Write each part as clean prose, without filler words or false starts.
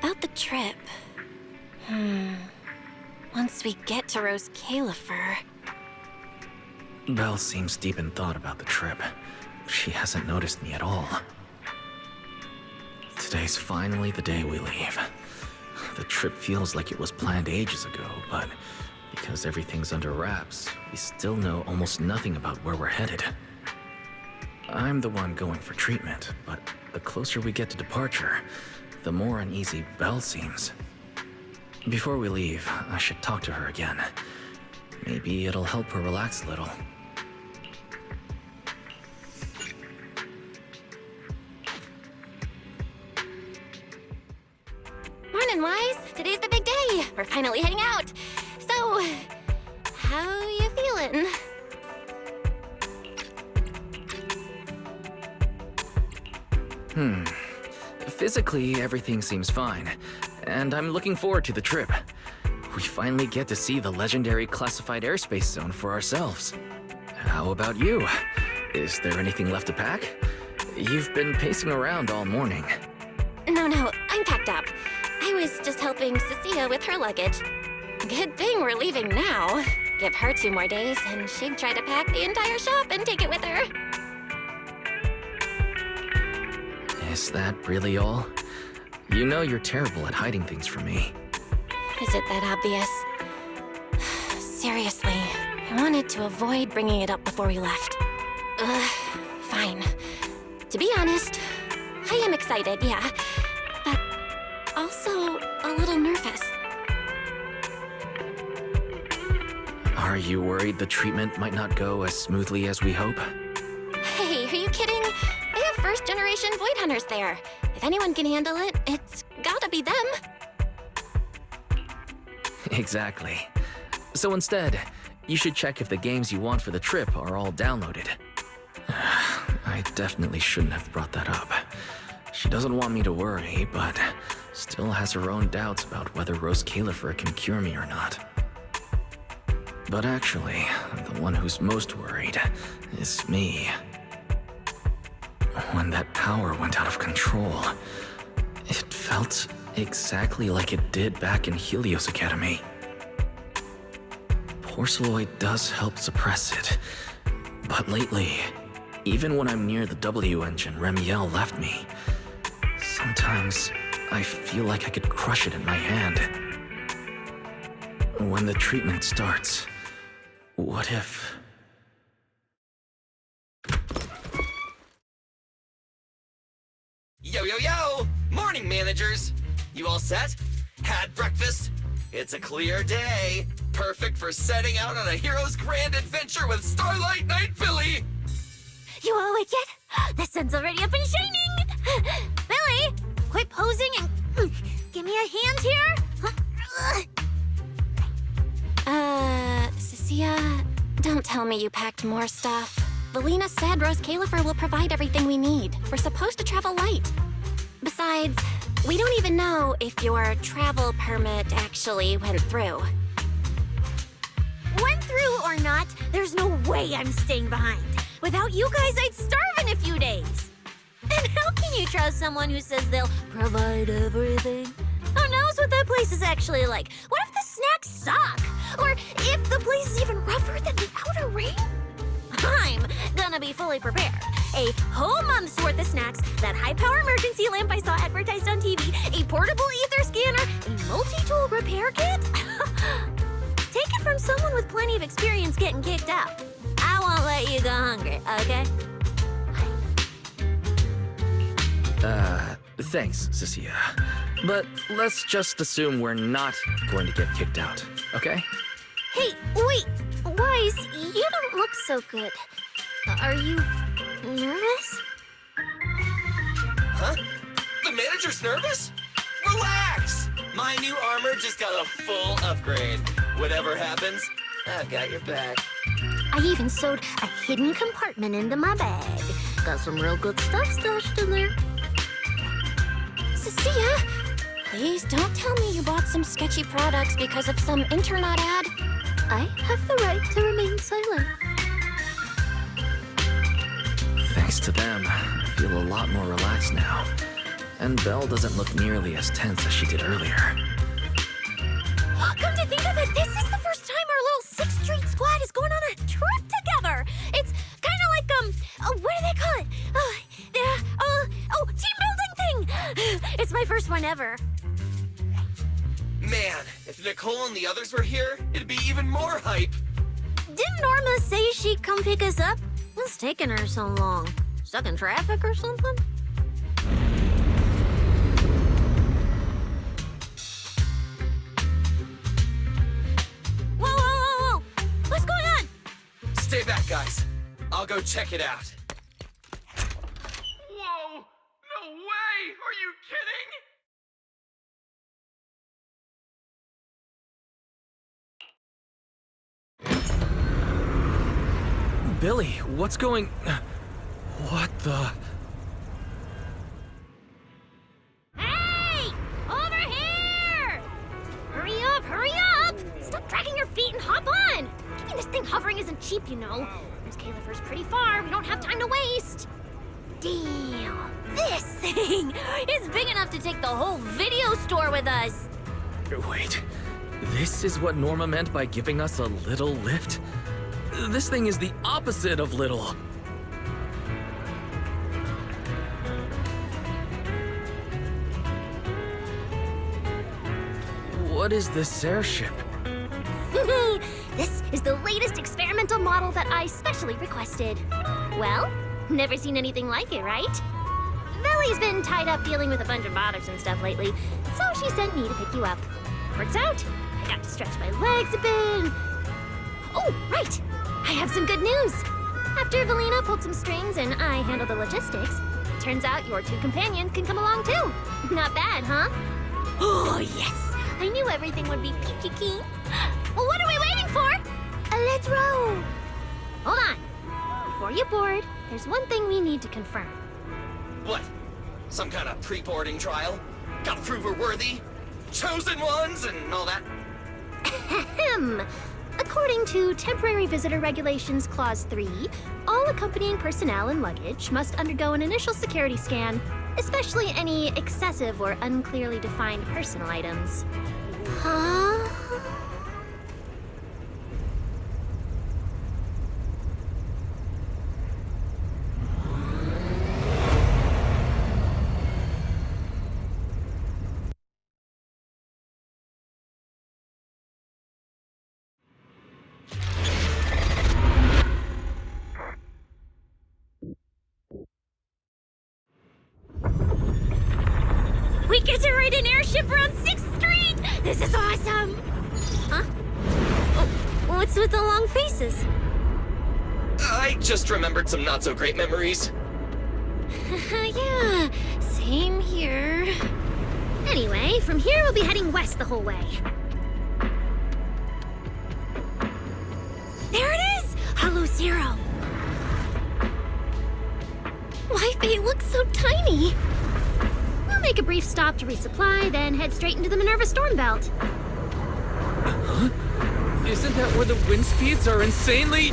about the trip. Once we get to Rose Califer... Belle seems deep in thought about the trip. She hasn't noticed me at all. Today's finally the day we leave. The trip feels like it was planned ages ago, but because everything's under wraps, we still know almost nothing about where we're headed. I'm the one going for treatment, but the closer we get to departure, the more uneasy Belle seems. Before we leave, I should talk to her again. Maybe it'll help her relax a little. Morning, Wise. Today's the big day. We're finally heading out. So, how you feeling? Physically, everything seems fine, and I'm looking forward to the trip. We finally get to see the legendary classified airspace zone for ourselves. How about you? Is there anything left to pack? You've been pacing around all morning. No, I'm packed up. I was just helping Cecilia with her luggage. Good thing we're leaving now. Give her 2 more days, and she'd try to pack the entire shop and take it with her. Is that really all? You know you're terrible at hiding things from me. Is it that obvious? Seriously, I wanted to avoid bringing it up before we left. Fine. To be honest, I am excited, yeah, but also a little nervous. Are you worried the treatment might not go as smoothly as we hope? Hey, are you kidding? They have first-generation Void Hunters there. If anyone can handle it, it's gotta be them. Exactly. So instead, you should check if the games you want for the trip are all downloaded. I definitely shouldn't have brought that up. She doesn't want me to worry, but still has her own doubts about whether Rose Califer can cure me or not. But actually, the one who's most worried is me. When that power went out of control, it felt exactly like it did back in Helios Academy. Porceloid does help suppress it, but lately, even when I'm near the W engine Remiel left me, sometimes I feel like I could crush it in my hand. When the treatment starts, what if... Yo! Morning, managers! You all set? Had breakfast? It's a clear day. Perfect for setting out on a hero's grand adventure with Starlight Knight Billy! You all awake yet? The sun's already up and shining! Billy, quit posing and give me a hand here! Cecilia, don't tell me you packed more stuff. Valina said Rose Califer will provide everything we need. We're supposed to travel light. Besides, we don't even know if your travel permit actually went through. Went through or not, there's no way I'm staying behind. Without you guys, I'd starve in a few days. And how can you trust someone who says they'll provide everything? Who knows what that place is actually like? What if the snacks suck? Or if the place is even rougher than the outer ring? I'm gonna be fully prepared. A whole month's worth of snacks, that high-power emergency lamp I saw advertised on TV, a portable ether scanner, a multi-tool repair kit. Take it from someone with plenty of experience getting kicked out. I won't let you go hungry, okay? Thanks, Cecilia. But let's just assume we're not going to get kicked out, okay? Hey, wait! Wise, you don't look so good. Are you nervous? Huh? The manager's nervous? Relax! My new armor just got a full upgrade. Whatever happens, I've got your back. I even sewed a hidden compartment into my bag. Got some real good stuff stashed in there. Cecilia, please don't tell me you bought some sketchy products because of some internet ad. I have the right to remain silent. Thanks to them, I feel a lot more relaxed now. And Belle doesn't look nearly as tense as she did earlier. Come to think of it, this is the first time our little 6th Street squad is going on a trip together. It's kind of like, what do they call it? Team building thing. It's my first one ever. Man, if Nicole and the others were here, it'd be even more hype. Didn't Norma say she'd come pick us up? What's taking her so long? Stuck in traffic or something? Whoa! What's going on? Stay back, guys. I'll go check it out. Whoa! No way! Are you kidding? Billy, what's going... What the... Hey! Over here! Hurry up! Stop dragging your feet and hop on! Keeping this thing hovering isn't cheap, you know. There's Califer's pretty far. We don't have time to waste. Damn! This thing is big enough to take the whole video store with us. Wait, this is what Norma meant by giving us a little lift? This thing is the opposite of little. What is this airship? This is the latest experimental model that I specially requested. Well, never seen anything like it, right? Velly's been tied up dealing with a bunch of bothersome stuff lately, so she sent me to pick you up. Works out. I got to stretch my legs a bit. Oh, right! I have some good news. After Valina pulled some strings and I handled the logistics, turns out your 2 companions can come along too. Not bad, huh? Oh, yes! I knew everything would be peachy keen. Well, what are we waiting for? Let's roll. Hold on. Before you board, there's one thing we need to confirm. What? Some kind of pre-boarding trial? Gotta prove we're worthy? Chosen ones and all that? Ahem. According to Temporary Visitor Regulations Clause 3, all accompanying personnel and luggage must undergo an initial security scan, especially any excessive or unclearly defined personal items. Huh? We get to ride an airship around 6th Street! This is awesome! Huh? Oh, what's with the long faces? I just remembered some not-so-great memories. Yeah, same here. Anyway, from here we'll be heading west the whole way. There it is! Hollow Zero! Why, they look so tiny! We'll make a brief stop to resupply, then head straight into the Minerva storm belt. Huh? Isn't that where the wind speeds are insanely...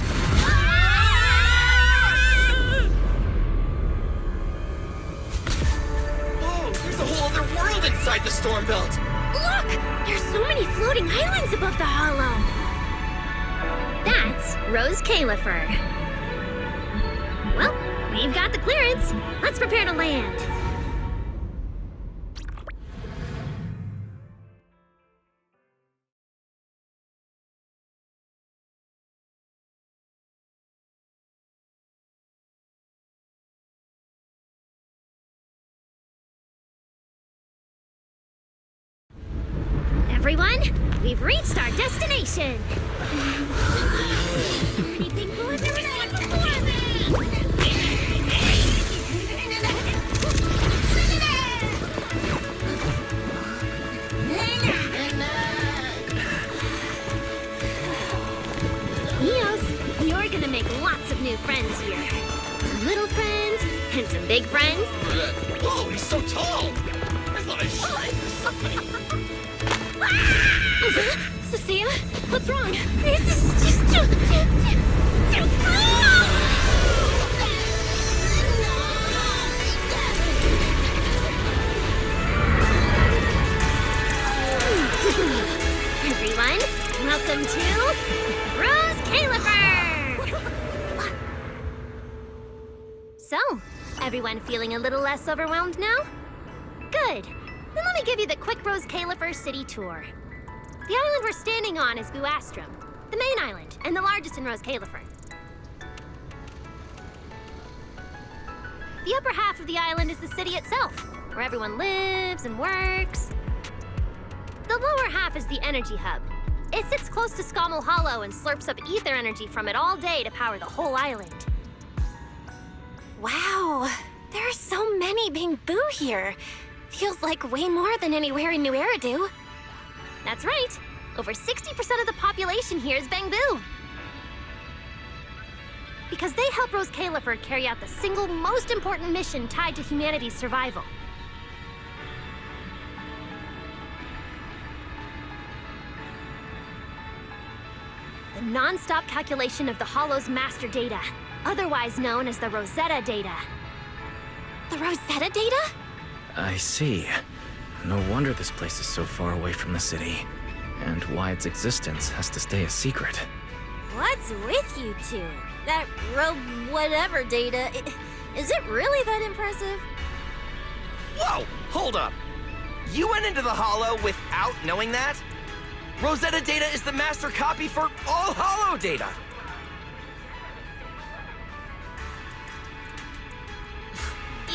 Whoa, there's a whole other world inside the storm belt! Look! There's so many floating islands above the hollow! That's Rose Califer. Well, we've got the clearance. Let's prepare to land. Everyone, we've reached our destination. Anything cool I've never seen before? Eos, you're gonna make lots of new friends here. Some little friends and some big friends. Whoa, he's so tall! I thought I shrank or something. Cecilia, what's wrong? This is just too cool! welcome to Rose Califer! So, everyone feeling a little less overwhelmed now? Good. Then let me give you the quick Rose Califer city tour. The island we're standing on is Buastrum, the main island, and the largest in Rose Califer. The upper half of the island is the city itself, where everyone lives and works. The lower half is the energy hub. It sits close to Scommel Hollow and slurps up ether energy from it all day to power the whole island. Wow, there are so many Bamboo here. Feels like way more than anywhere in New Eridu. That's right. Over 60% of the population here is Bamboo. Because they help Rose Califer carry out the single most important mission tied to humanity's survival. The non-stop calculation of the Hollow's master data, otherwise known as the Rosetta data. The Rosetta data? I see. No wonder this place is so far away from the city. And why its existence has to stay a secret. What's with you two? That whatever data, is it really that impressive? Whoa, hold up. You went into the Hollow without knowing that? Rosetta data is the master copy for all Hollow data.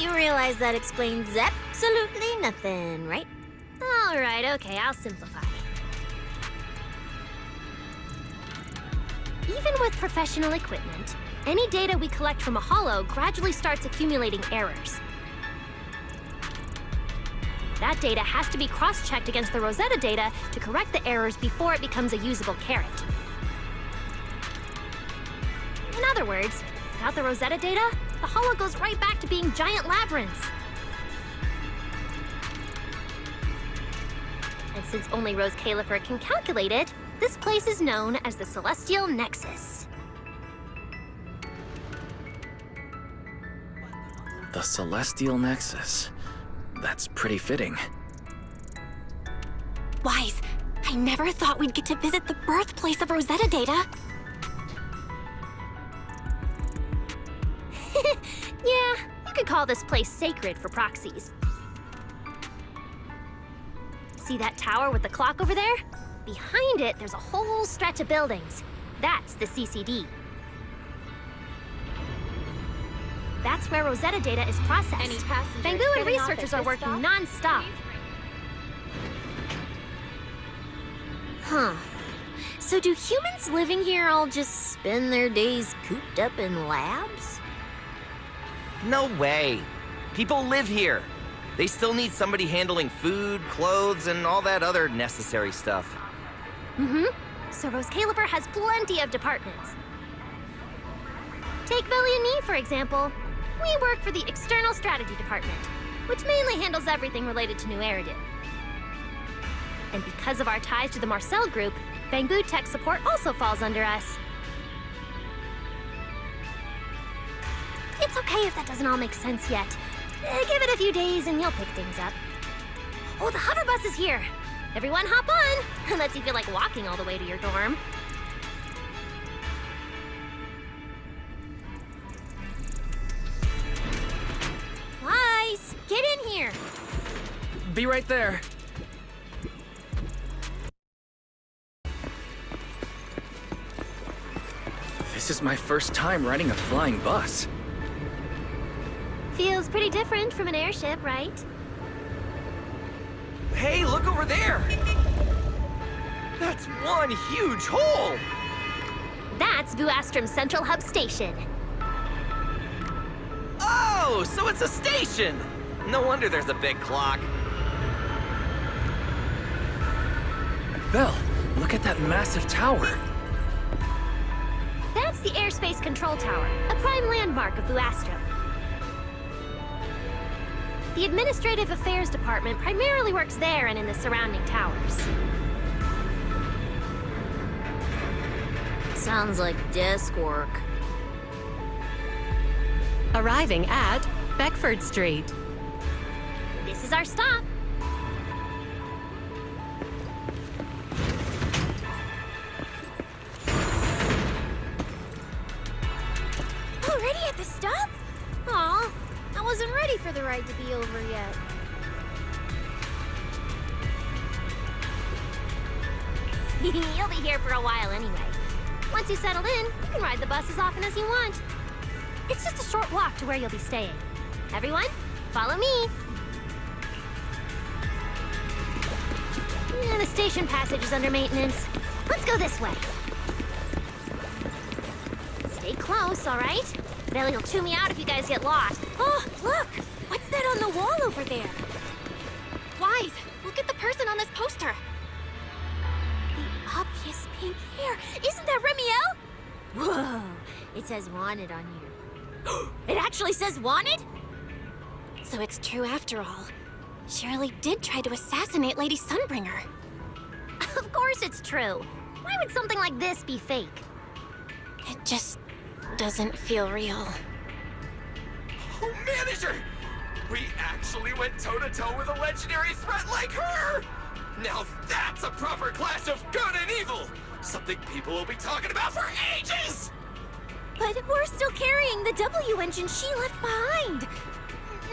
You realize that explains absolutely nothing, right? All right, okay, I'll simplify. Even with professional equipment, any data we collect from a Hollow gradually starts accumulating errors. That data has to be cross-checked against the Rosetta data to correct the errors before it becomes a usable carrot. In other words, without the Rosetta data, the Hollow goes right back to being giant labyrinths. And since only Rose Califer can calculate it, this place is known as the Celestial Nexus. The Celestial Nexus. That's pretty fitting. Wise, I never thought we'd get to visit the birthplace of Rosetta data. Yeah, you could call this place sacred for proxies. See that tower with the clock over there? Behind it, there's a whole stretch of buildings. That's the CCD. That's where Rosetta data is processed. Bamboo and researchers are working non-stop. Huh. So do humans living here all just spend their days cooped up in labs? No way. People live here. They still need somebody handling food, clothes, and all that other necessary stuff. Mm-hmm. So Rose Califer has plenty of departments. Take Billy and me, for example. We work for the External Strategy Department, which mainly handles everything related to New Eridu. And because of our ties to the Marcel Group, Bamboo Tech Support also falls under us. It's okay if that doesn't all make sense yet. Give it a few days and you'll pick things up. Oh, the hover bus is here. Everyone hop on, unless you feel like walking all the way to your dorm. Wise, get in here. Be right there. This is my first time riding a flying bus. Feels pretty different from an airship, right? Hey, look over there! That's one huge hole! That's Buastrum's Central Hub Station. Oh, so it's a station! No wonder there's a big clock. Belle, look at that massive tower. That's the Airspace Control Tower, a prime landmark of Buastrum. The Administrative Affairs Department primarily works there and in the surrounding towers. Sounds like desk work. Arriving at Beckford Street. This is our stop. ride to be over yet. You'll be here for a while anyway. Once you settled in, you can ride the bus as often as you want. It's just a short walk to where you'll be staying. Everyone, follow me. The station passage is under maintenance. Let's go this way. Stay close, all right? Billy will chew me out if you guys get lost. Oh, look! What's that on the wall over there? Wise, look at the person on this poster. The obvious pink hair. Isn't that Remiel? Whoa, it says wanted on you. It actually says wanted? So it's true after all. Shirley did try to assassinate Lady Sunbringer. Of course it's true. Why would something like this be fake? It just doesn't feel real. Oh, Manager! We actually went toe-to-toe with a legendary threat like her! Now that's a proper clash of good and evil! Something people will be talking about for ages! But we're still carrying the W engine she left behind.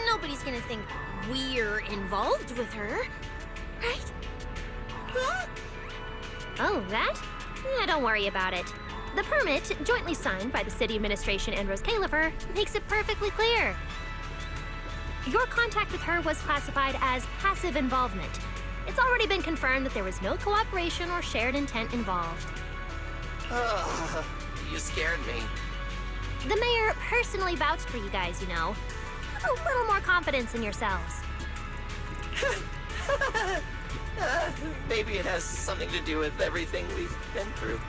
Nobody's gonna think we're involved with her, right? Huh? Oh, that? Yeah, don't worry about it. The permit, jointly signed by the city administration and Rose Califer, makes it perfectly clear. Your contact with her was classified as passive involvement. It's already been confirmed that there was no cooperation or shared intent involved. You scared me. The mayor personally vouched for you guys, you know. Have a little more confidence in yourselves. Maybe it has something to do with everything we've been through.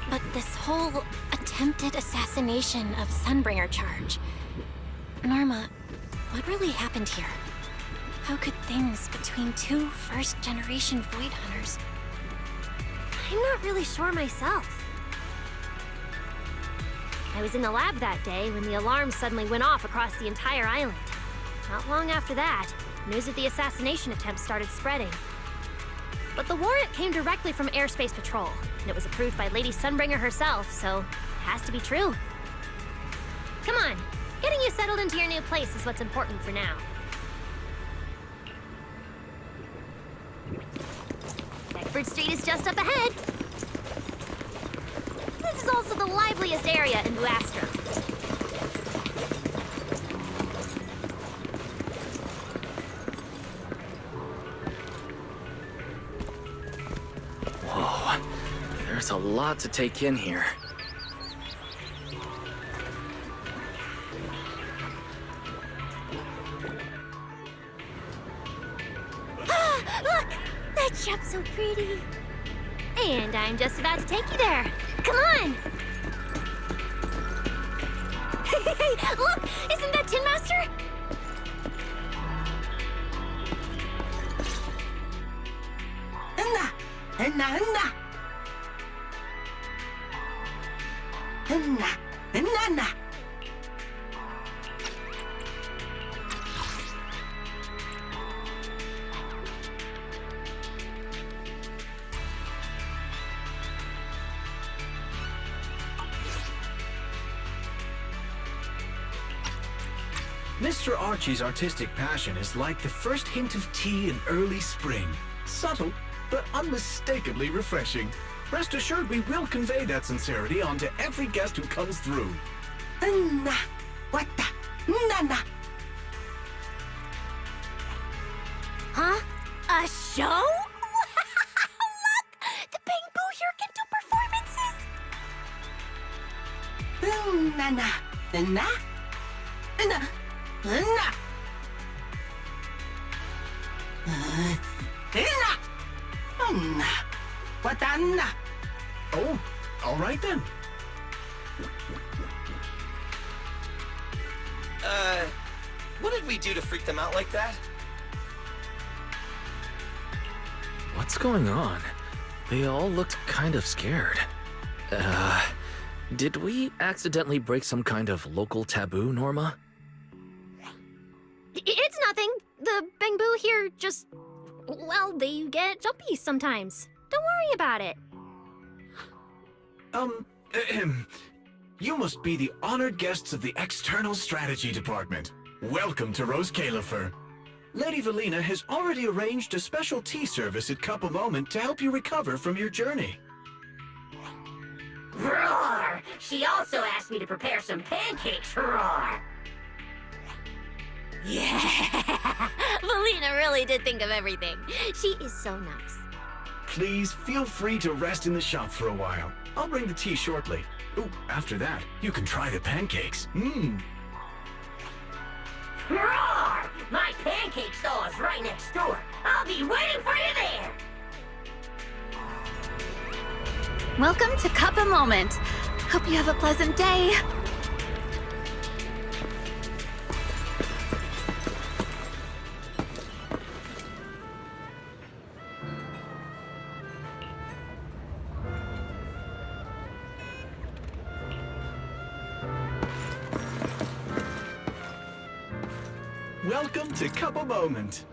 But this whole attempted assassination of Sunbringer charge. Norma, what really happened here? How could things between two first-generation Void Hunters? I'm not really sure myself. I was in the lab that day when the alarm suddenly went off across the entire island. Not long after that, news of the assassination attempt started spreading. But the warrant came directly from Airspace Patrol, and it was approved by Lady Sunbringer herself, so it has to be true. Come on, getting you settled into your new place is what's important for now. Beckford Street is just up ahead. This is also the liveliest area in Buastra. Whoa, there's a lot to take in here. Look! That shop's so pretty. And I'm just about to take you there. Come on! Hey, look! Isn't that Tin Master? Mr. Archie's artistic passion is like the first hint of tea in early spring. Subtle, but unmistakably refreshing. Rest assured we will convey that sincerity onto every guest who comes through. Huh? A show? Look! The Bamboo here can do performances! Oh, all right then. What did we do to freak them out like that? What's going on? They all looked kind of scared. Did we accidentally break some kind of local taboo, Norma? It's nothing. The Bamboo here just... well, they get jumpy sometimes. Don't worry about it. You must be the honored guests of the External Strategy Department. Welcome to Rose Califer. Lady Valina has already arranged a special tea service at Cup a Moment to help you recover from your journey. Roar! She also asked me to prepare some pancakes, roar! Yeah! Valina really did think of everything. She is so nice. Please feel free to rest in the shop for a while. I'll bring the tea shortly. Ooh, after that, you can try the pancakes. Roar! My pancake stall is right next door. I'll be waiting for you there! Welcome to Cup a Moment. Hope you have a pleasant day. Welcome to Cup a Moment.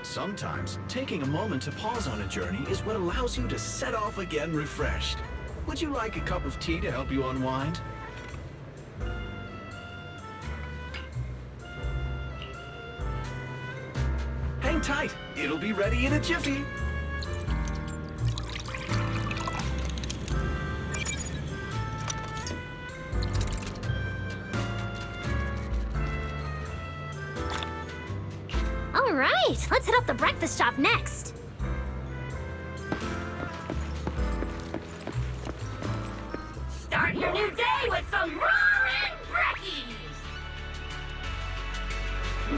Sometimes, taking a moment to pause on a journey is what allows you to set off again refreshed. Would you like a cup of tea to help you unwind? Hang tight, it'll be ready in a jiffy. All right, let's hit up the breakfast shop next. Start your new day with some roaring brekkies!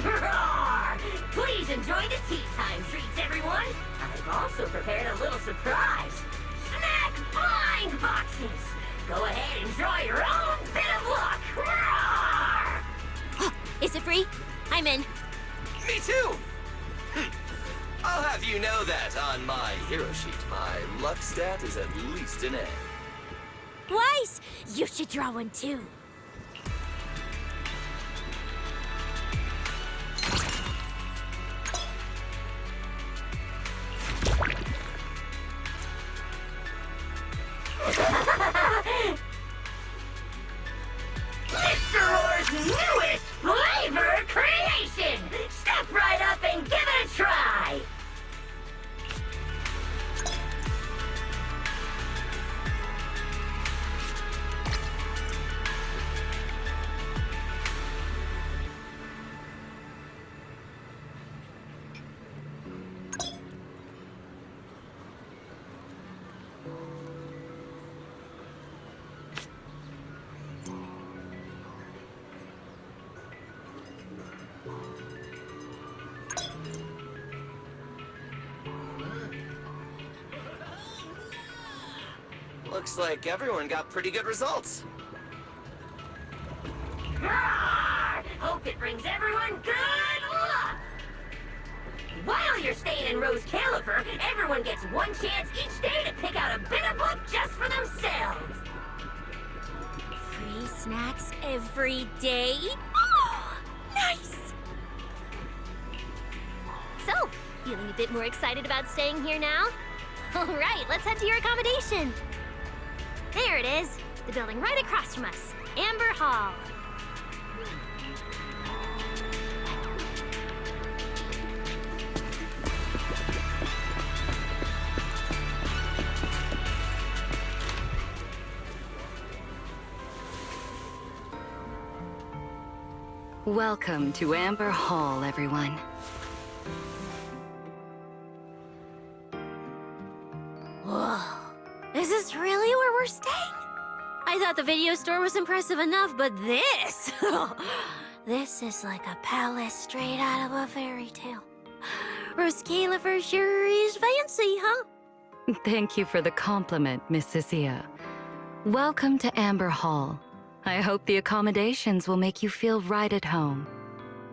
Roar! Please enjoy the tea time treats, everyone. I've also prepared a little surprise. Snack blind boxes. Go ahead and draw your own bit of luck. Roar! Is it free? I'm in. Me too! I'll have you know that on my hero sheet, my luck stat is at least an A. Weiss, you should draw one too. Mr. Roar's newest flavor creation! Step right up and give it a try! Looks like everyone got pretty good results. Roar! Hope it brings everyone good luck! While you're staying in Rose Califer, everyone gets one chance each day to pick out a bit of book just for themselves. Free snacks every day? Oh, nice! So, feeling a bit more excited about staying here now? All right, let's head to your accommodation. There it is, the building right across from us, Amber Hall. Welcome to Amber Hall, everyone. Whoa, is this really where we're staying? I thought the video store was impressive enough, but this... this is like a palace straight out of a fairy tale. Rose Califer sure is fancy, huh? Thank you for the compliment, Miss Cecilia. Welcome to Amber Hall. I hope the accommodations will make you feel right at home.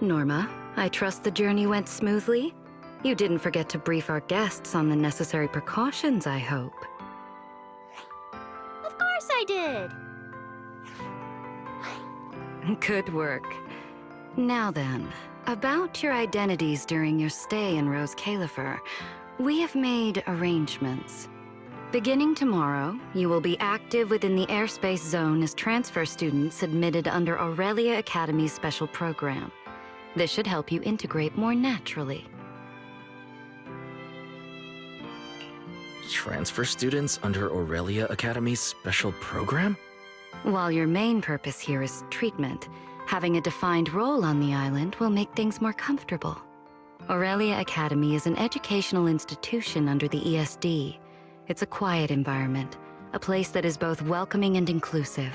Norma, I trust the journey went smoothly? You didn't forget to brief our guests on the necessary precautions, I hope. Of course I did. Good work. Now then, about your identities during your stay in Rose Califer, we have made arrangements. Beginning tomorrow, you will be active within the airspace zone as transfer students admitted under Aurelia Academy's special program. This should help you integrate more naturally. Transfer students under Aurelia Academy's special program? While your main purpose here is treatment, having a defined role on the island will make things more comfortable. Aurelia Academy is an educational institution under the ESD. It's a quiet environment, a place that is both welcoming and inclusive.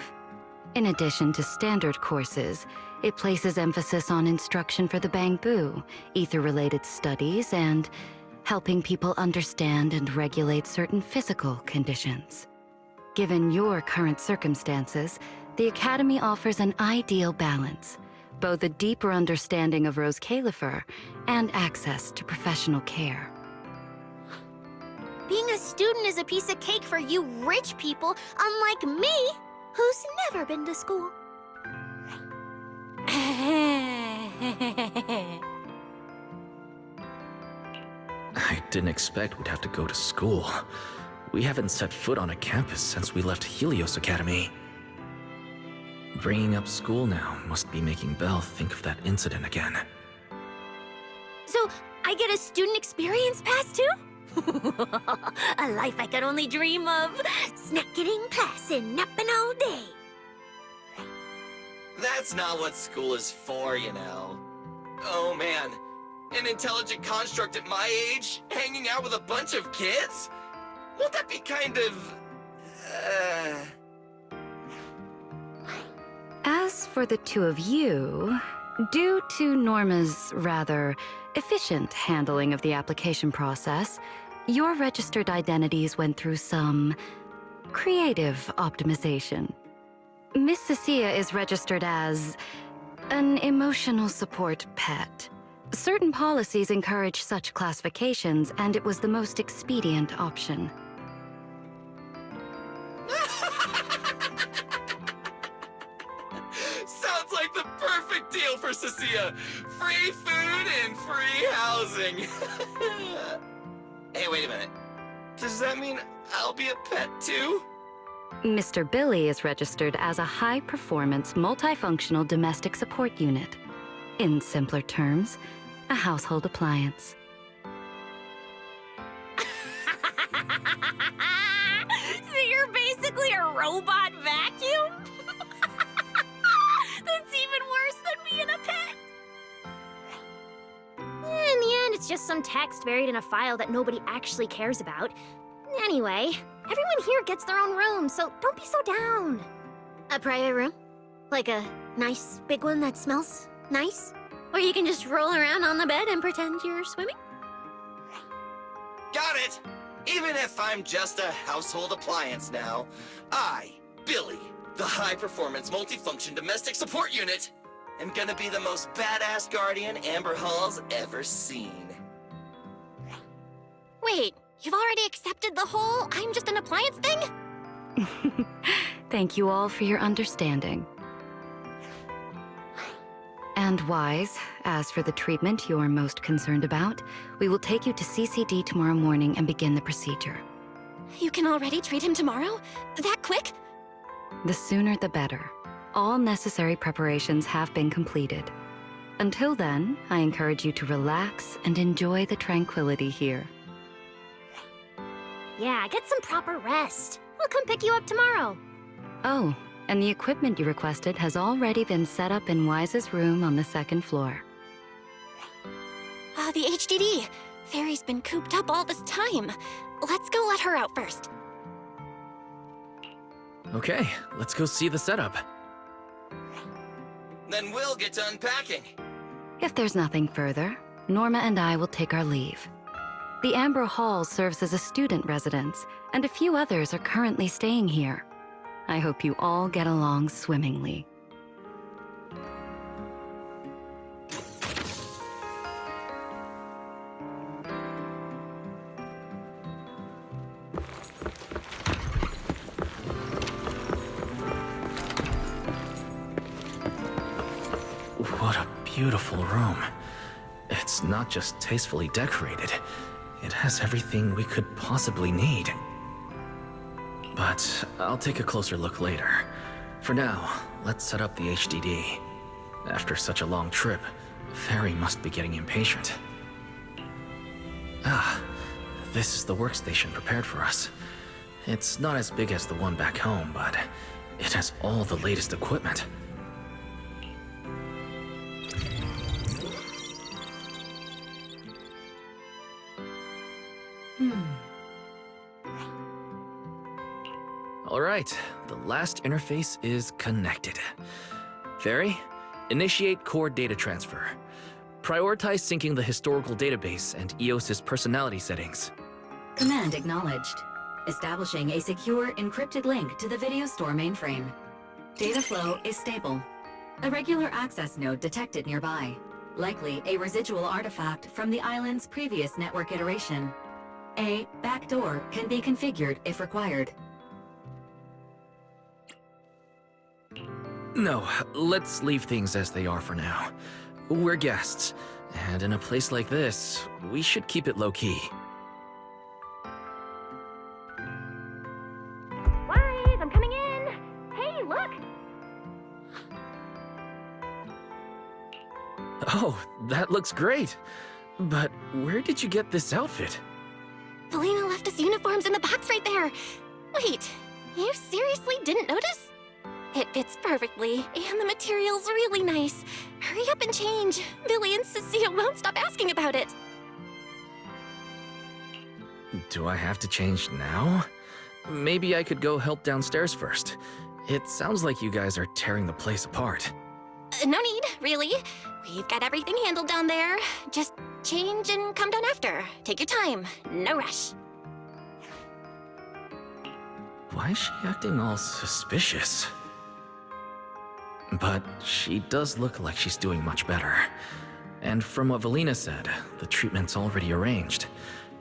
In addition to standard courses, it places emphasis on instruction for the Bangbu, ether-related studies, and helping people understand and regulate certain physical conditions. Given your current circumstances, the Academy offers an ideal balance, both a deeper understanding of Rose Califer and access to professional care. Being a student is a piece of cake for you rich people, unlike me, who's never been to school. I didn't expect we'd have to go to school. We haven't set foot on a campus since we left Helios Academy. Bringing up school now must be making Belle think of that incident again. So, I get a student experience pass too? A life I could only dream of. Snacking in class and napping all day. That's not what school is for, you know. Oh man, an intelligent construct at my age, hanging out with a bunch of kids? Won't that be kind of... As for the two of you, due to Norma's rather efficient handling of the application process, your registered identities went through some creative optimization. Miss Cecilia is registered as an emotional support pet. Certain policies encourage such classifications, and it was the most expedient option. Sounds like the perfect deal for Cecilia. Free food and free housing. Hey, wait a minute. Does that mean I'll be a pet too? Mr. Billy is registered as a high-performance, multifunctional domestic support unit. In simpler terms, a household appliance. So you're basically a robot vacuum? That's even worse than being a pet. In the end, it's just some text buried in a file that nobody actually cares about. Anyway, everyone here gets their own room, so don't be so down. A private room? Like a nice big one that smells nice? Or you can just roll around on the bed and pretend you're swimming? Got it! Even if I'm just a household appliance now, I, Billy, the high-performance multifunction domestic support unit, am gonna be the most badass guardian Amber Hall's ever seen. Wait, you've already accepted the whole I'm just an appliance thing? Thank you all for your understanding. And Wise, as for the treatment you're most concerned about, we will take you to CCD tomorrow morning and begin the procedure. You can already treat him tomorrow? That quick? The sooner the better. All necessary preparations have been completed. Until then, I encourage you to relax and enjoy the tranquility here. Yeah, get some proper rest. We'll come pick you up tomorrow. Oh, and the equipment you requested has already been set up in Wise's room on the second floor. The HDD. Fairy's been cooped up all this time. Let's go let her out first. Okay, let's go see the setup. Then we'll get to unpacking. If there's nothing further, Norma and I will take our leave. The Amber Hall serves as a student residence, and a few others are currently staying here. I hope you all get along swimmingly. What a beautiful room. It's not just tastefully decorated. It has everything we could possibly need. but I'll take a closer look later. For now, let's set up the HDD. After such a long trip, Fairy must be getting impatient. Ah, this is the workstation prepared for us. It's not as big as the one back home, but it has all the latest equipment. All right, the last interface is connected. Fairy, initiate core data transfer. Prioritize syncing the historical database and EOS's personality settings. Command acknowledged. Establishing a secure, encrypted link to the video store mainframe. Data flow is stable. A regular access node detected nearby. Likely a residual artifact from the island's previous network iteration. A backdoor can be configured if required. No, let's leave things as they are for now. We're guests, and in a place like this, we should keep it low-key. Wise, I'm coming in. Hey, look. Oh, that looks great. But where did you get this outfit? Felina left us uniforms in the box right there. Wait, you seriously didn't notice? It fits perfectly, and the material's really nice. Hurry up and change. Billy and Cecilia won't stop asking about it. Do I have to change now? Maybe I could go help downstairs first. It sounds like you guys are tearing the place apart. No need, really. We've got everything handled down there. Just change and come down after. Take your time. No rush. Why is she acting all suspicious? But she does look like she's doing much better. And from what Valina said, the treatment's already arranged,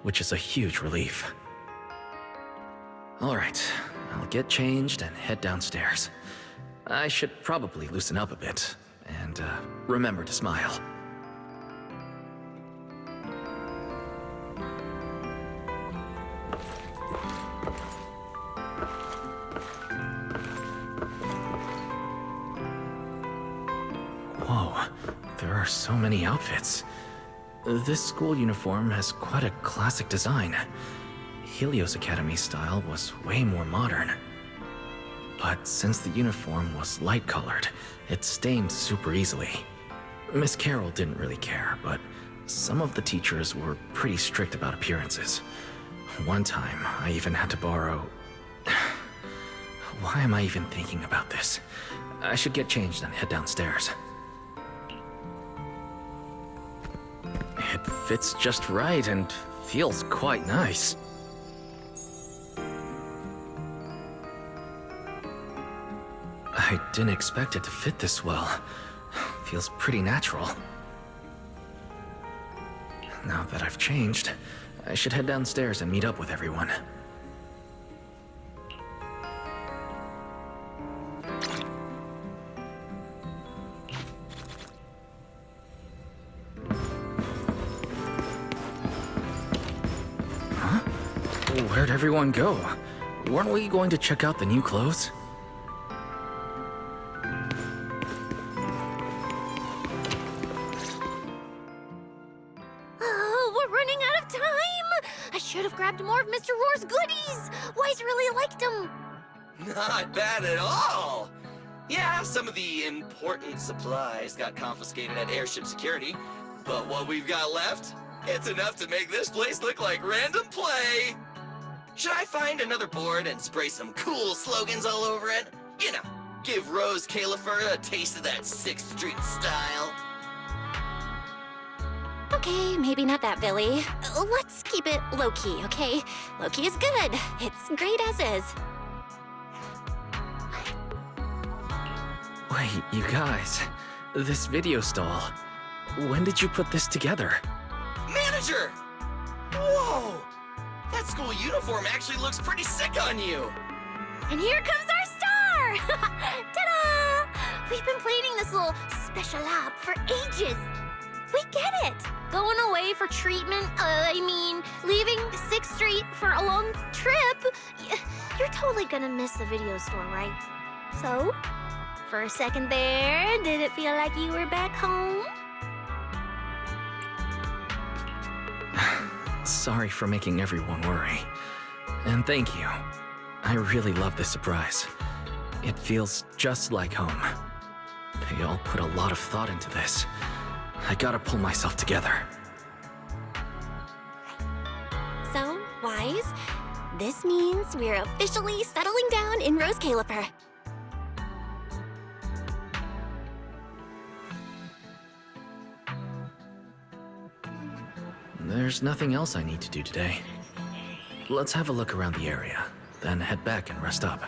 which is a huge relief. Alright, I'll get changed and head downstairs. I should probably loosen up a bit, and remember to smile. Whoa, there are so many outfits. This school uniform has quite a classic design. Helios Academy style was way more modern. But since the uniform was light-colored, it stained super easily. Miss Carroll didn't really care, but some of the teachers were pretty strict about appearances. One time, I even had to borrow... Why am I even thinking about this? I should get changed and head downstairs. It fits just right and feels quite nice. I didn't expect it to fit this well. Feels pretty natural. Now that I've changed, I should head downstairs and meet up with everyone. Huh? Where'd everyone go? Weren't we going to check out the new clothes? Grabbed more of Mr. Roar's goodies! Wise really liked them! Not bad at all! Yeah, some of the important supplies got confiscated at airship security, but what we've got left, it's enough to make this place look like random play! Should I find another board and spray some cool slogans all over it? You know, give Rose Califer a taste of that 6th Street style. Okay, maybe not that, Billy. Let's keep it low-key, okay? Low-key is good. It's great as is. Wait, you guys. This video stall. When did you put this together? Manager! Whoa! That school uniform actually looks pretty sick on you! And here comes our star! Ta-da! We've been planning this little special op for ages. We get it. Going away for treatment, leaving 6th Street for a long trip. You're totally gonna miss the video store, right? So, for a second there, did it feel like you were back home? Sorry for making everyone worry. And thank you. I really love this surprise. It feels just like home. They all put a lot of thought into this. I gotta pull myself together. So, Wise, this means we're officially settling down in Rose Caliper. There's nothing else I need to do today. Let's have a look around the area, then head back and rest up.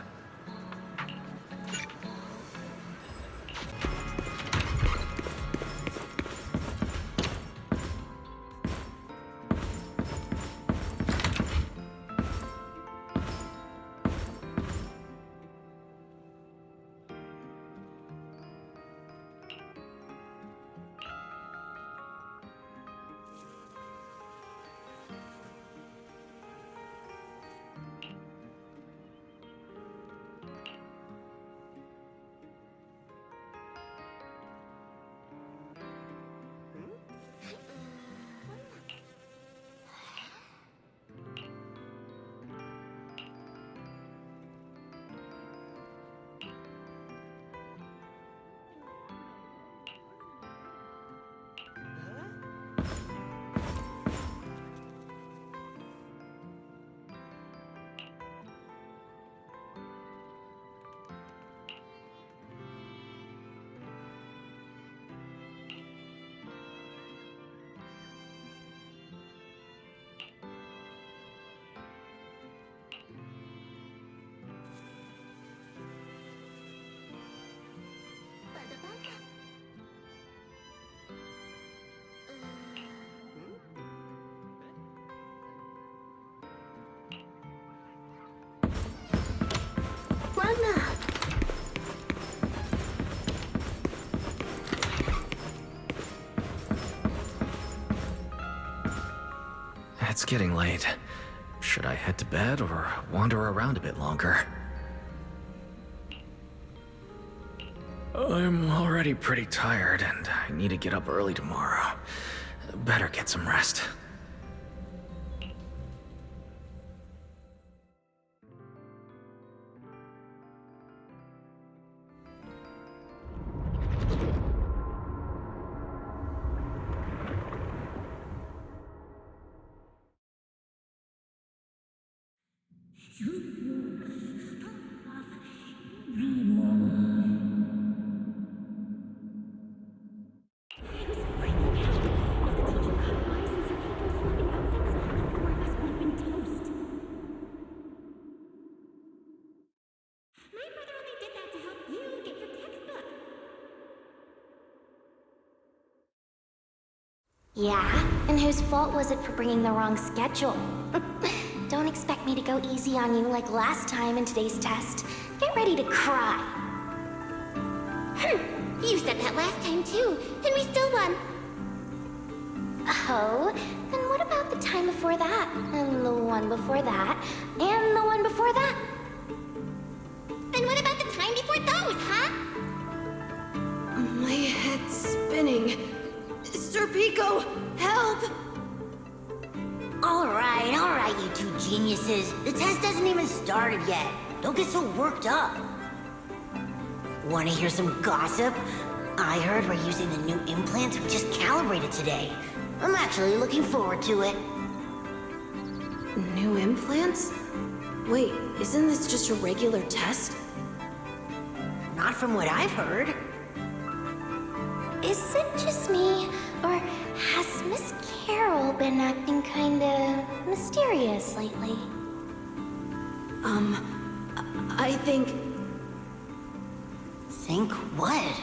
It's getting late. Should I head to bed or wander around a bit longer? I'm already pretty tired and I need to get up early tomorrow. Better get some rest. Yeah? And whose fault was it for bringing the wrong schedule? Don't expect me to go easy on you like last time in today's test. Get ready to cry. You said that last time too, and we still won. Oh, then what about the time before that? And the one before that? And the one before that? And what about the time before those, huh? My head's spinning. Sir Pico, help! All right, you two geniuses. The test hasn't even started yet. Don't get so worked up. Want to hear some gossip? I heard we're using the new implants we just calibrated today. I'm actually looking forward to it. New implants? Wait, isn't this just a regular test? Not from what I've heard. Is it just me, or has Miss Carol been acting kinda mysterious lately? I think... Think what?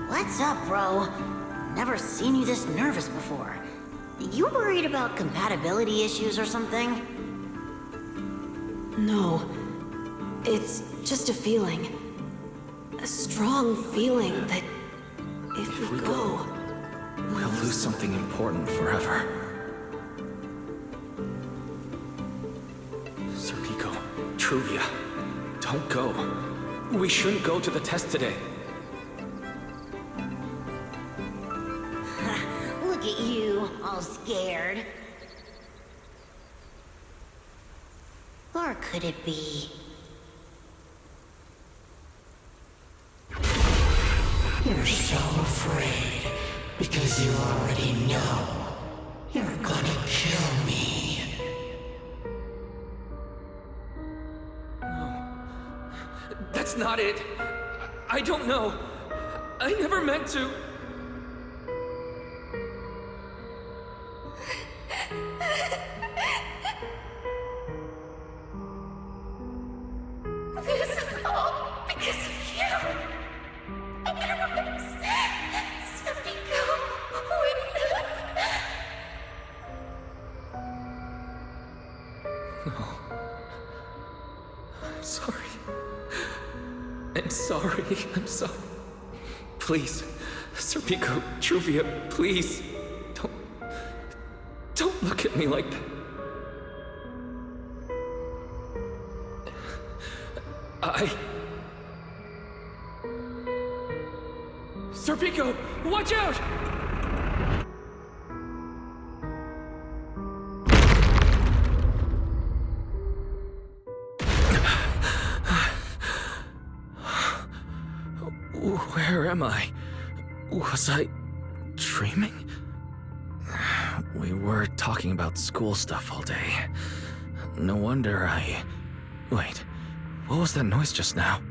What's up, bro? Never seen you this nervous before. You worried about compatibility issues or something? No. It's just a feeling. A strong feeling that If we go, we'll lose something important forever. Serpico, Truvia, don't go. We shouldn't go to the test today. Look at you, all scared. Or could it be? You're so afraid because you already know you're gonna kill me. That's not it. I don't know. I never meant to. This is all because of you. Otherwise, Serpico wouldn't have. I'm sorry. I'm sorry. I'm sorry. Please, Serpico, Truvia, please. Don't look at me like that. Serpico, watch out! Where am I? Was I dreaming? We were talking about school stuff all day. No wonder I... Wait, what was that noise just now?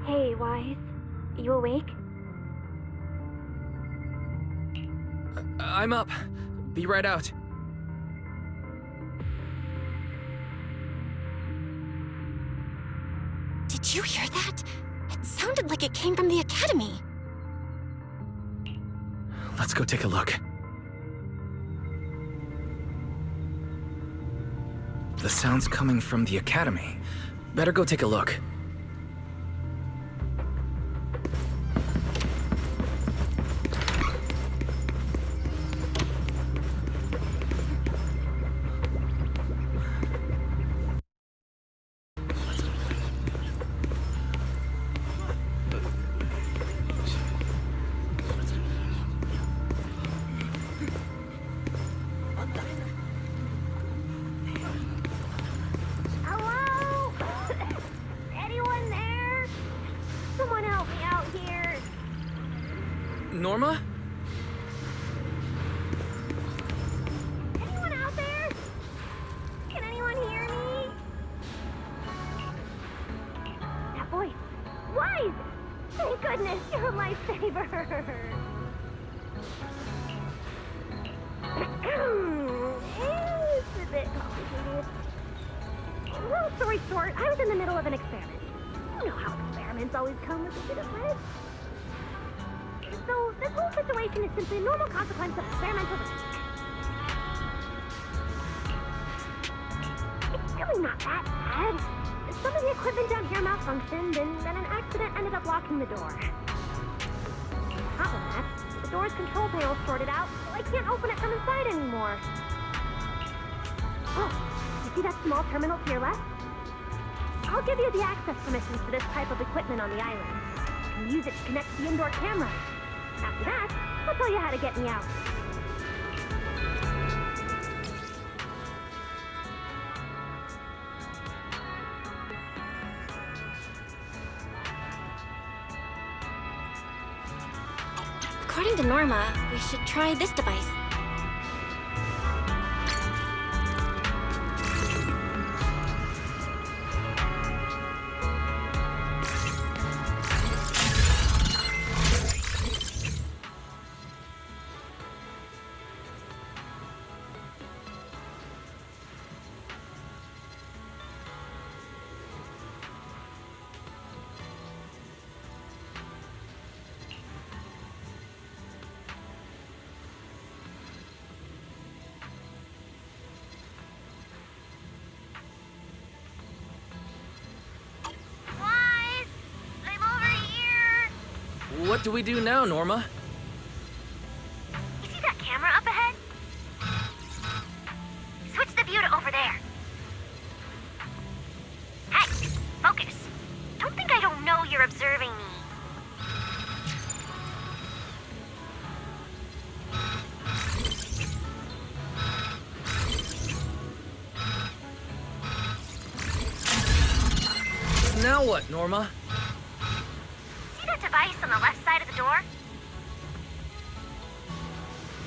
Hey, Wise. You awake? I'm up. Be right out. Did you hear that? It sounded like it came from the academy. Let's go take a look. The sound's coming from the academy. Better go take a look. Hello? Anyone there? Someone help me out here. Norma? Anyone out there? Can anyone hear me? That voice. Wise! Thank goodness, you're a lifesaver. It's a bit complicated. Long story short, I was in the middle of an experiment. You know how experiments always come with a bit of risk. So, this whole situation is simply a normal consequence of experimental risk. It's really not that bad. Some of the equipment down here malfunctioned, and then an accident ended up locking the door. On top of that, the door's control panel shorted out, so I can't open it from inside anymore. Oh, you see that small terminal to your left? I'll give you the access permissions for this type of equipment on the island. You can use it to connect to the indoor camera. After that, I'll tell you how to get me out. According to Norma, we should try this device. What do we do now, Norma? You see that camera up ahead? Switch the view to over there. Hey, focus. Don't think I don't know you're observing me. Now what, Norma? See that device on the left side of the door?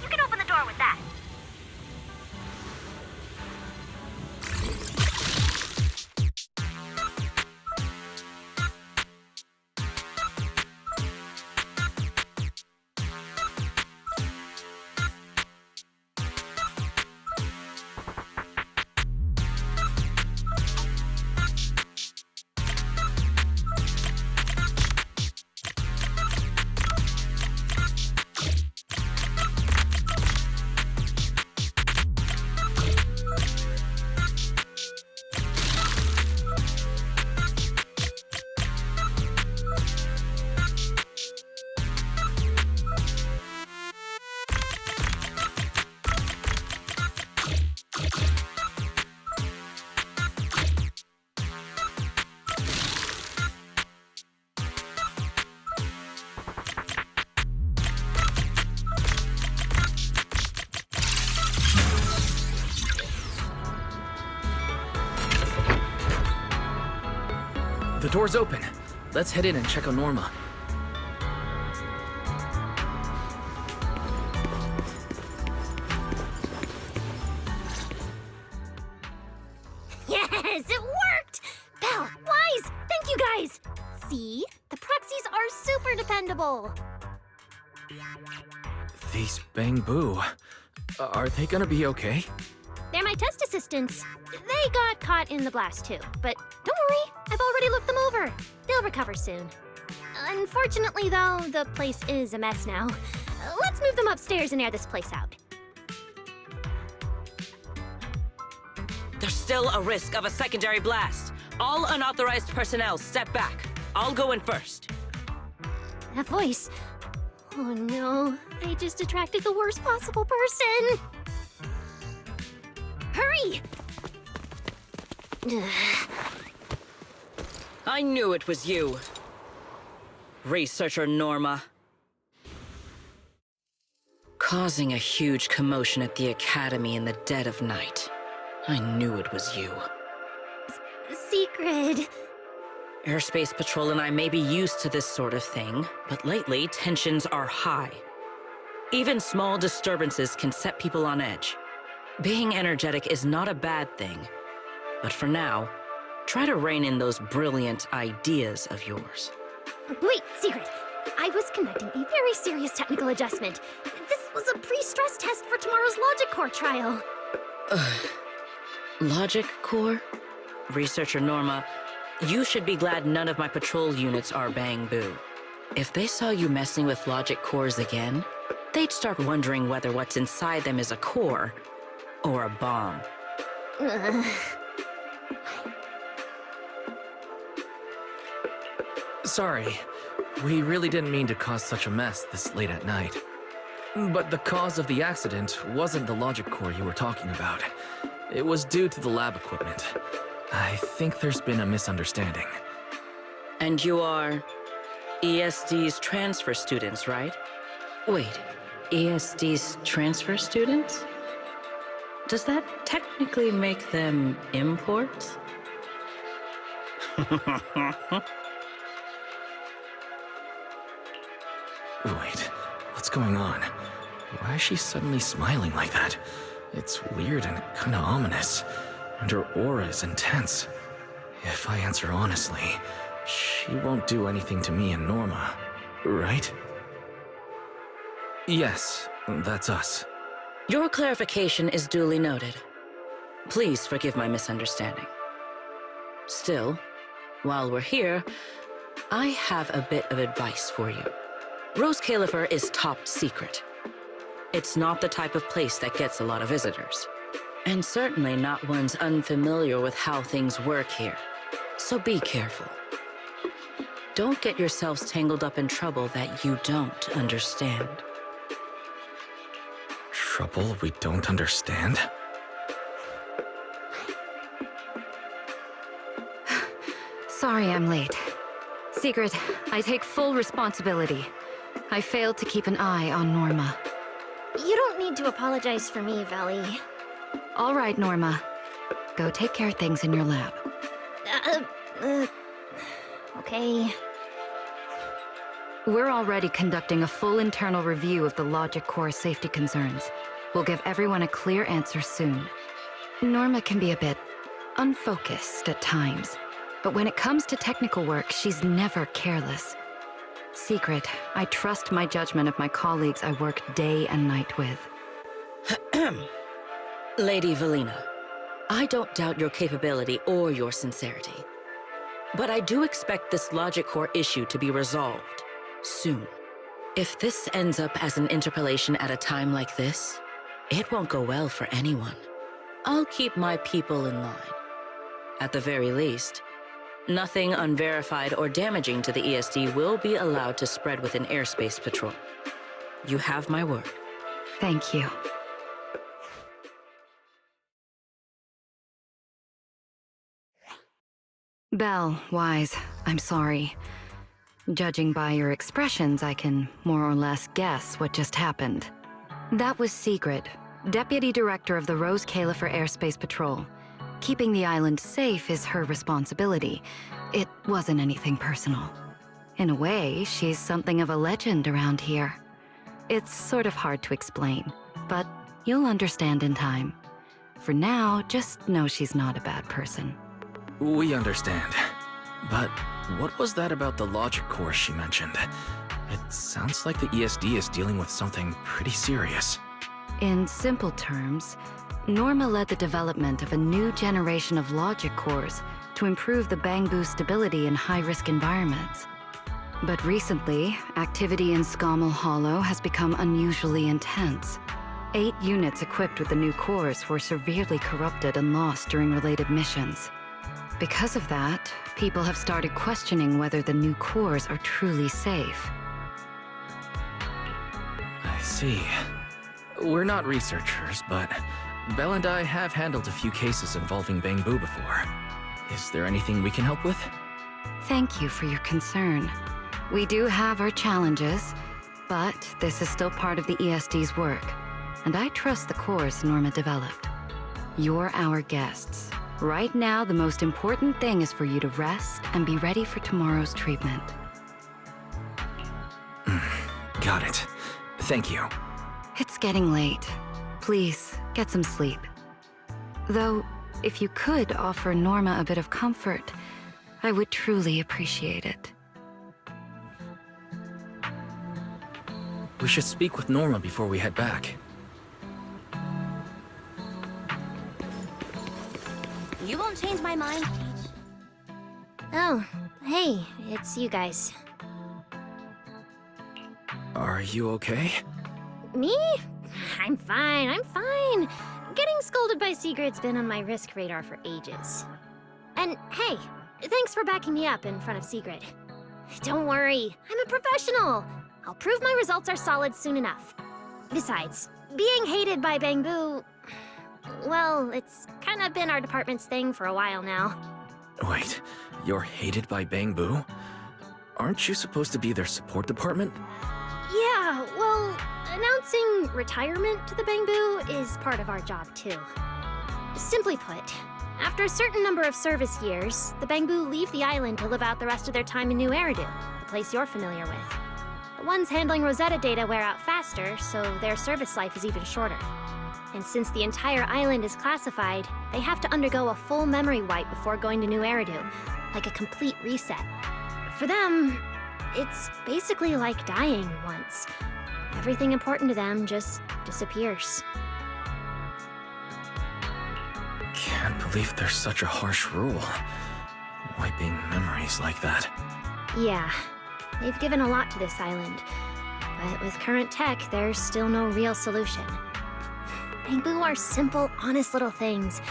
You can open the door with that. The door's open. Let's head in and check on Norma. Yes, it worked! Belle, Wise, thank you guys! See? The proxies are super dependable. These Bang Boo. Are they gonna be okay? They're my test assistants. They got caught in the blast too, but don't worry, I've already looked them over. They'll recover soon. Unfortunately though, the place is a mess now. Let's move them upstairs and air this place out. There's still a risk of a secondary blast. All unauthorized personnel, step back. I'll go in first. That voice. Oh no, I just attracted the worst possible person. Hurry! I knew it was you. Researcher Norma. Causing a huge commotion at the Academy in the dead of night. I knew it was you. Secret. Airspace Patrol and I may be used to this sort of thing, but lately tensions are high. Even small disturbances can set people on edge. Being energetic is not a bad thing, but for now, try to rein in those brilliant ideas of yours. Wait, Secret. I was conducting a very serious technical adjustment. This was a pre-stress test for tomorrow's Logic Core trial. Logic Core? Researcher Norma, you should be glad none of my patrol units are Bang Boo. If they saw you messing with Logic Cores again, they'd start wondering whether what's inside them is a core or a bomb. Sorry. We really didn't mean to cause such a mess this late at night. But the cause of the accident wasn't the logic core you were talking about. It was due to the lab equipment. I think there's been a misunderstanding. And you are ESD's transfer students, right? Wait, ESD's transfer students? Does that technically make them imports? Wait, what's going on? Why is she suddenly smiling like that? It's weird and kinda ominous, and her aura is intense. If I answer honestly, she won't do anything to me and Norma, right? Yes, that's us. Your clarification is duly noted. Please forgive my misunderstanding. Still, while we're here, I have a bit of advice for you. Rose Califer is top secret. It's not the type of place that gets a lot of visitors. And certainly not ones unfamiliar with how things work here. So be careful. Don't get yourselves tangled up in trouble that you don't understand. Trouble we don't understand? Sorry I'm late. Secret, I take full responsibility. I failed to keep an eye on Norma. You don't need to apologize for me, Valley. All right, Norma. Go take care of things in your lab. Okay. We're already conducting a full internal review of the logic core safety concerns. We'll give everyone a clear answer soon. Norma can be a bit unfocused at times, but when it comes to technical work, she's never careless. Secret, I trust my judgment of my colleagues I work day and night with. Lady Valina, I don't doubt your capability or your sincerity. But I do expect this logic core issue to be resolved soon. If this ends up as an interpolation at a time like this, it won't go well for anyone. I'll keep my people in line. At the very least, nothing unverified or damaging to the ESD will be allowed to spread within airspace patrol. You have my word. Thank you. Belle, Wise, I'm sorry. Judging by your expressions, I can more or less guess what just happened. That was Secret, Deputy Director of the Rose Califer Airspace Patrol. Keeping the island safe is her responsibility. It wasn't anything personal. In a way, she's something of a legend around here. It's sort of hard to explain, but you'll understand in time. For now, just know she's not a bad person. We understand. But what was that about the logic core she mentioned? It sounds like the ESD is dealing with something pretty serious. In simple terms, Norma led the development of a new generation of logic cores to improve the Bangbu stability in high-risk environments. But recently, activity in Scommel Hollow has become unusually intense. 8 units equipped with the new cores were severely corrupted and lost during related missions. Because of that, people have started questioning whether the new cores are truly safe. I see. We're not researchers, but Belle and I have handled a few cases involving Bangbu before. Is there anything we can help with? Thank you for your concern. We do have our challenges, but this is still part of the ESD's work, and I trust the cores Norma developed. You're our guests. Right now, the most important thing is for you to rest and be ready for tomorrow's treatment. Got it. Thank you. It's getting late. Please, get some sleep. Though, if you could offer Norma a bit of comfort, I would truly appreciate it. We should speak with Norma before we head back. You won't change my mind, Peach. Oh, hey, it's you guys. Are you okay? Me? I'm fine, I'm fine. Getting scolded by Secret's been on my risk radar for ages. And hey, thanks for backing me up in front of Secret. Don't worry, I'm a professional. I'll prove my results are solid soon enough. Besides, being hated by Bangbu, well, it's kind of been our department's thing for a while now. Wait, you're hated by Bangbu? Aren't you supposed to be their support department? Yeah, well, announcing retirement to the Bangbu is part of our job too. Simply put, after a certain number of service years, the Bangbu leave the island to live out the rest of their time in New Eridu, the place you're familiar with. The ones handling Rosetta data wear out faster, so their service life is even shorter. And since the entire island is classified, they have to undergo a full memory wipe before going to New Eridu, like a complete reset. For them, it's basically like dying once. Everything important to them just disappears. Can't believe there's such a harsh rule. Wiping memories like that. Yeah, they've given a lot to this island. But with current tech, there's still no real solution. Bangbu are simple, honest little things.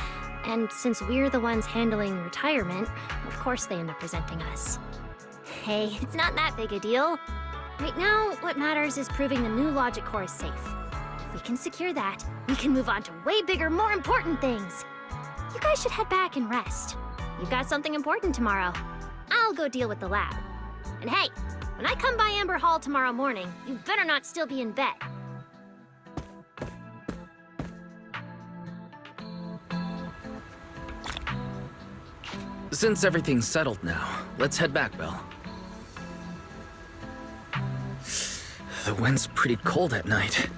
And since we're the ones handling retirement, of course they end up presenting us. Hey, it's not that big a deal. Right now, what matters is proving the new logic core is safe. If we can secure that, we can move on to way bigger, more important things. You guys should head back and rest. You've got something important tomorrow. I'll go deal with the lab. And hey, when I come by Amber Hall tomorrow morning, you better not still be in bed. Since everything's settled now, let's head back, Belle. The wind's pretty cold at night.